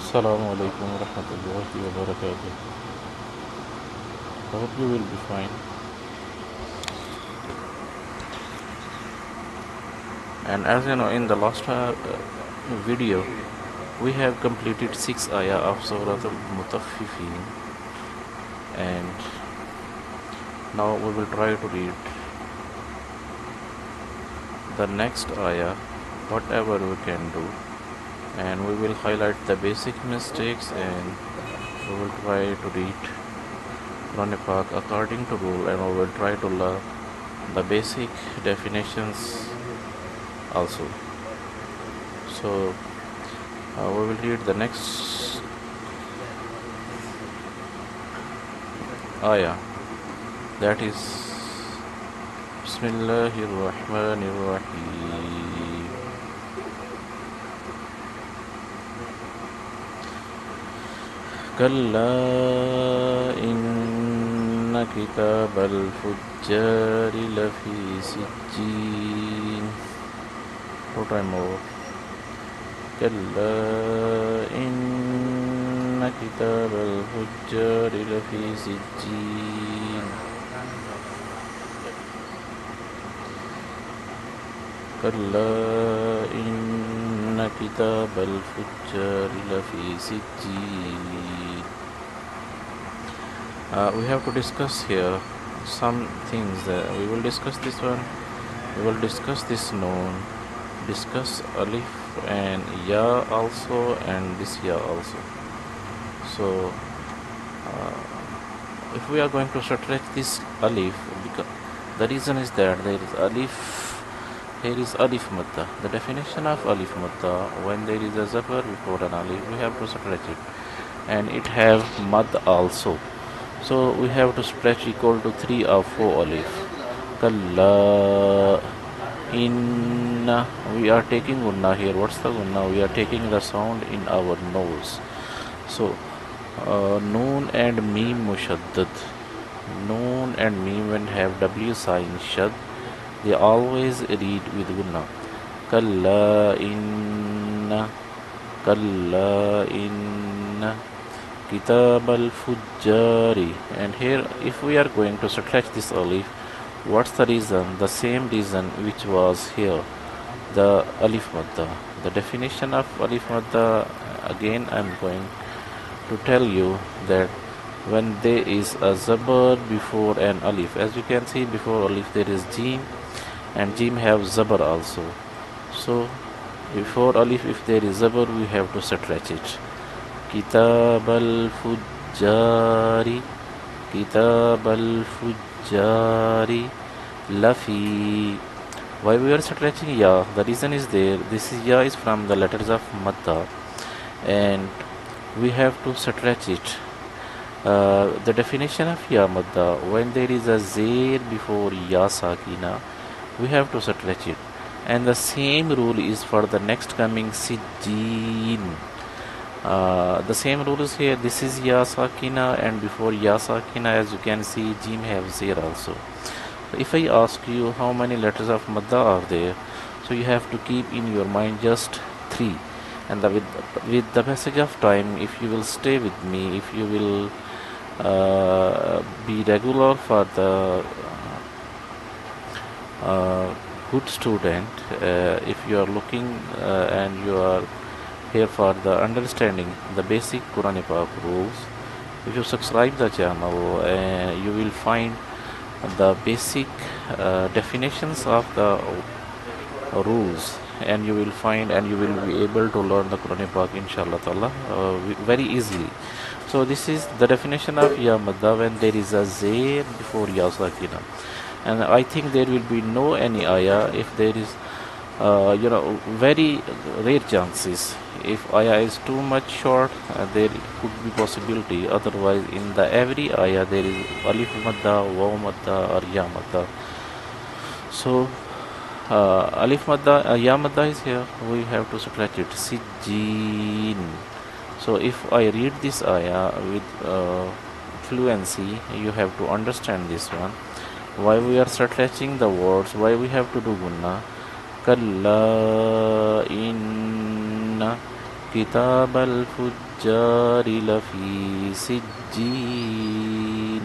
Assalamu alaikum wa rahmatullahi wa barakatuh. I hope you will be fine. And as you know, in the last video, we have completed 6 ayah of Surah Al-Mutaffifin, and now we will try to read the next ayah, whatever we can do, and we will highlight the basic mistakes, and we will try to read Qur'an-e-Pak according to rule, and we will try to learn the basic definitions also. So we will read the next ayah, that is Bismillahir Rahmanir Rahim. Kalla inna kitabal fujjari lafi sijjin. Two time more. Kalla inna kitabal fujjari lafi sijjin. Kalla inna kitabal fujjari lafi sijjin. We have to discuss here some things. We will discuss this one. We will discuss this noon, discuss alif and ya also, and this ya also. So if we are going to stretch this alif, because the reason is that there is alif, here is alif madda. The definition of alif madda, when there is a zabar before an alif, we have to stretch it, and it have mad also. So we have to stretch equal to 3 or 4 alif. Kalla inna, we are taking gunna here. What's the gunna? We are taking the sound in our nose. So noon and meem mushaddad. Noon and meem, when have W sign shad, they always read with gunna. Kalla inna, kalla inna kitab al-fujjari. And here, if we are going to stretch this alif, what's the reason? The same reason which was here, the alif madda. The definition of alif madda, again I'm going to tell you that when there is a zabar before an alif, as you can see, before alif there is jim, and jim have zabar also. So before alif, if there is zabar, we have to stretch it. Kitab al-fujjari, kitab al-fujjari lafi. Why we are stretching ya? The reason is there. This is ya is from the letters of madda, and we have to stretch it. The definition of ya madda, when there is a zair before ya sakina, we have to stretch it. And the same rule is for the next coming sijjin. The same rule is here. This is ya sakina, and before ya sakina, as you can see, jim have zair also. So if I ask you how many letters of madda are there, so you have to keep in your mind just 3. And with the passage of time, if you will stay with me, if you will be regular for the good student, if you are looking and you are here for the understanding the basic Qur'an-e-Pak rules, if you subscribe the channel, you will find the basic definitions of the rules, and you will find and you will be able to learn the Qur'an-e-Pak inshallah ta'ala very easily. So this is the definition of ya madda, when there is a zair before ya sakina. And I think there will be no any ayah if there is very rare chances. If ayah is too much short, there could be possibility. Otherwise, in the every ayah there is alif madda, waw madda, or ya madda. So alif madda, ya madda is here. We have to stretch it. Sijjin. So if I read this ayah with fluency, you have to understand this one. Why we are stretching the words? Why we have to do gunna? Kalla inna كتاب الفجار لفي سجين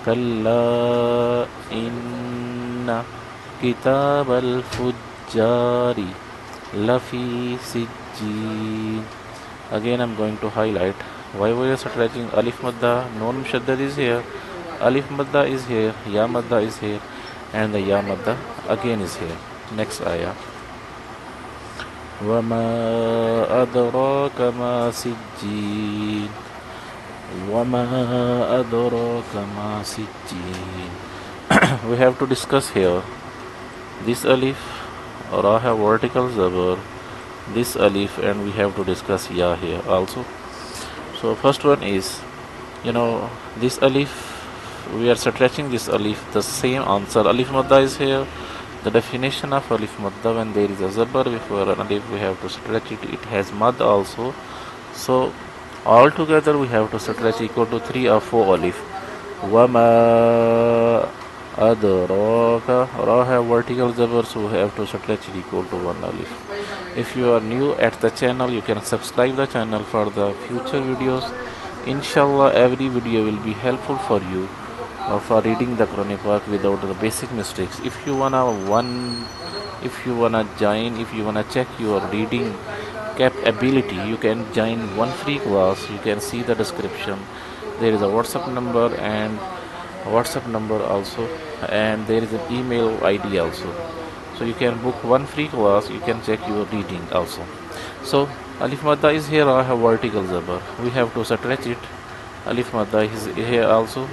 كلا إن كتاب الفجار لفي سجين. Again I'm going to highlight why we are stretching alif madda. Noon mushaddad is here, alif madda is here, ya madda is here, and the ya madda again is here. Next ayah. وَمَا أَدْرَاكَ مَا سِجِّينٌ وَمَا أَدْرَاكَ مَا سِجِّينٌ. We have to discuss here this alif, ra have vertical zabar, this alif, and we have to discuss ya here also. So first one is, this alif, we are stretching this alif, the same answer. Alif madda is here. The definition of alif madda, when there is a zabar before an alif, we have to stretch it. It has mad also. So altogether we have to stretch equal to 3 or 4 alif. Wama adraka, ra have vertical zabar, so we have to stretch it equal to 1 alif. If you are new at the channel, you can subscribe the channel for the future videos. Inshallah, every video will be helpful for you for reading the Qur'an-e-Pak without the basic mistakes. If you wanna join, if you wanna check your reading capability, you can join one free class. You can see the description. There is a WhatsApp number also, and there is an email ID also. So you can book one free class. You can check your reading also. So alif madda is here. I have vertical zabar. We have to stretch it. Alif madda is here also.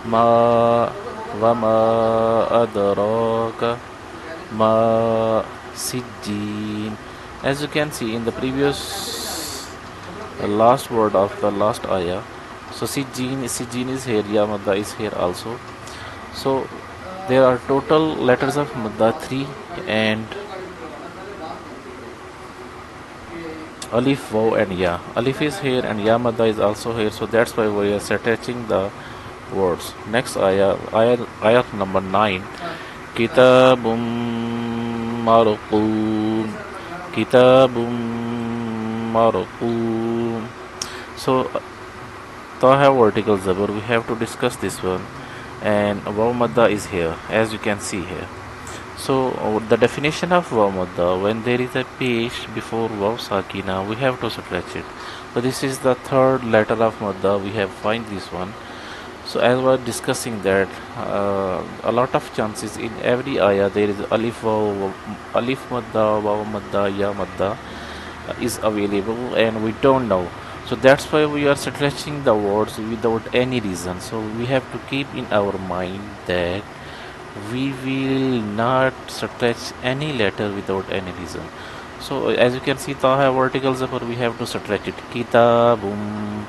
Ma wa ma adraka ma sijjin. As you can see in the previous last word of the last ayah, so sijjin is here, ya madda is here also. So there are total letters of madda 3, and alif, waw, and ya. Alif is here and ya madda is also here, so that's why we are stretching the words. Next ayah number 9. Kitabum marqum. Kitabum marqum. So ta have vertical zabar. We have to discuss this one, and waw madda is here, as you can see here. So the definition of waw madda, when there is a pesh before waw sakina, we have to stretch it. So this is the third letter of madda. We have find this one. So as we are discussing that, a lot of chances in every ayah there is alif madda, waw madda, ya madda is available, and we don't know. So that's why we are stretching the words without any reason. So we have to keep in our mind that we will not stretch any letter without any reason. So as you can see, ta have vertical zabar, we have to stretch it. Kitabum,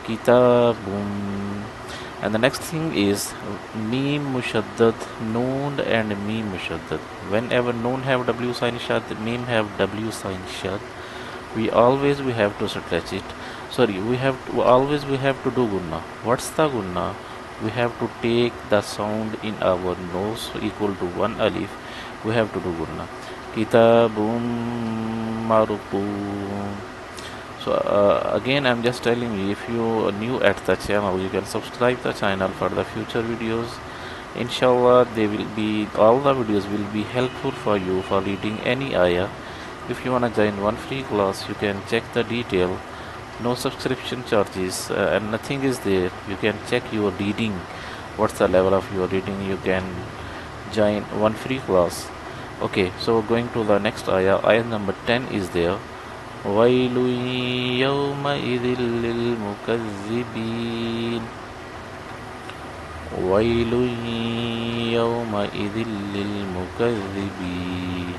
kitabum. And the next thing is Mim Mushaddad, Noon and Mim Mushaddad. Whenever Noon have W sign shad, Mim have W sign shad, we have to stretch it. We have to do gunna. What's the gunna? We have to take the sound in our nose equal to 1 alif. We have to do gunna. Kitabum marqum. So again, I'm just telling you, if you are new at the channel, you can subscribe the channel for the future videos. Inshallah, all the videos will be helpful for you for reading any ayah. If you wanna join one free class, you can check the detail. No subscription charges, and nothing is there. You can check your reading. What's the level of your reading? You can join one free class. Okay, so going to the next ayah. Ayah number 10 is there. وَيْلٌ يَوْمَئِذٍ لِلْمُكَذِّبِينَ وَيْلٌ يَوْمَئِذٍ لِلْمُكَذِّبِينَ.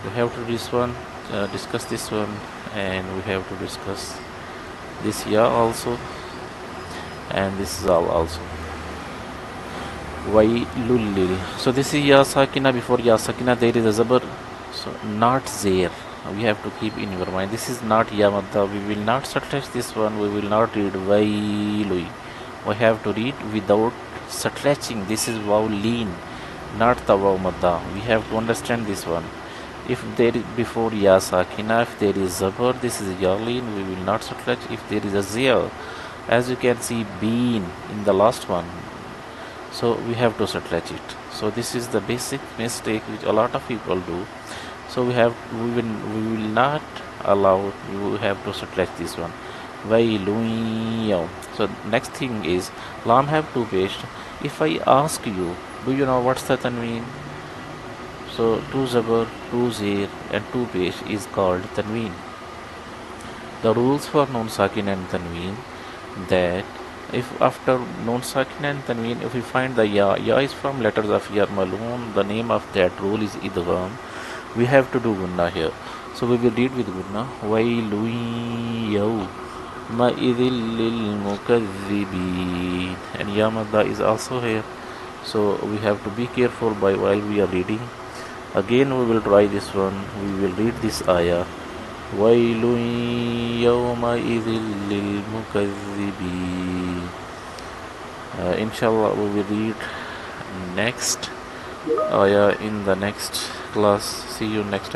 We have to discuss this one, and we have to discuss this ya also, and this zal also. Wailul lil. So this is ya sakina. Before ya sakina there is a zabar, so not there. We have to keep in your mind, this is not ya madda. We will not stretch this one. We will not read wailui. We have to read without stretching. This is waw lean, not the waw madda. We have to understand this one. If there is before ya sakina, if there is zabar, this is yalin, we will not subtract. If there is a zia, as you can see been in the last one, so we have to subtract it. So this is the basic mistake which a lot of people do. So we will not allow, you have to subtract this one. Wailun. So next thing is lam have two paste. If I ask you, do you know what's the tanween? So two zabar, two zir and two pesh is called tanween. The rules for nun sakin and tanween, that if after nun sakin and tanween, if we find the ya is from letters of yarmalun, the name of that rule is idgham. We have to do gunna here. So we will read with gunna. Wailun yawma idhil lil mukazzibin. And ya madda is also here. So we have to be careful while we are reading. Again we will try this one. We will read this ayah. Wailun yawma idhil lil mukazzibin. Inshallah we will read next ayah in the next class. See you next time.